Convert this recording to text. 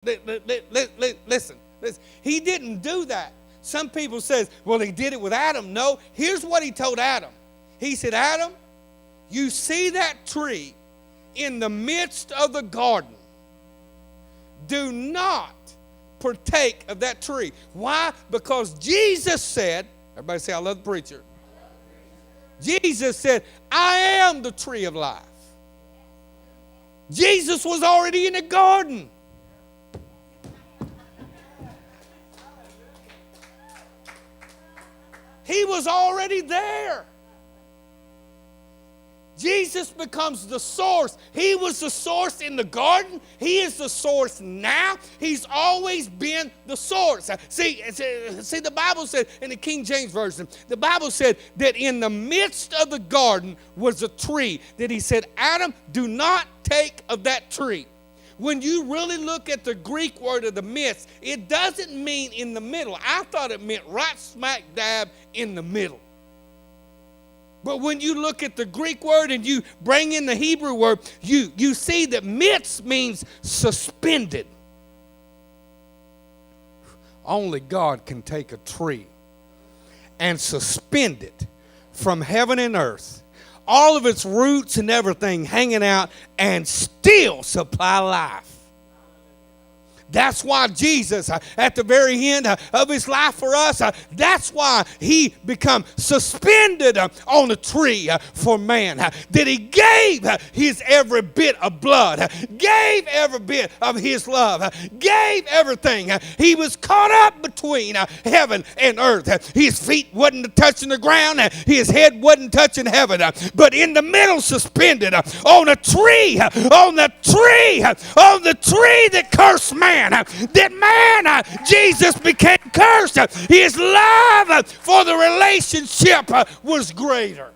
Listen. He didn't do that. Some people says, well, he did it with Adam. No, here's what he told Adam. He said, Adam, you see that tree in the midst of the garden. Do not partake of that tree. Why? Because Jesus said, everybody say, I love the preacher. Jesus said, I am the tree of life. Jesus was already in the garden. He was already there. Jesus becomes the source. He was the source in the garden. He is the source now. He's always been the source. See, the Bible said in the King James Version, the Bible said that in the midst of the garden was a tree that he said, Adam, do not take of that tree. When you really look at the Greek word of the midst, it doesn't mean in the middle. I thought it meant right smack dab in the middle. But when you look at the Greek word and you bring in the Hebrew word, you see that midst means suspended. Only God can take a tree and suspend it from heaven and earth, all of its roots and everything hanging out, and still supply life. That's why Jesus, at the very end of his life for us, that's why he become suspended on a tree for man. That he gave his every bit of blood, gave every bit of his love, gave everything. He was caught up between heaven and earth. His feet wasn't touching the ground, his head wasn't touching heaven, but in the middle suspended on a tree, on the tree that cursed man. That man, Jesus became cursed. His love for the relationship was greater.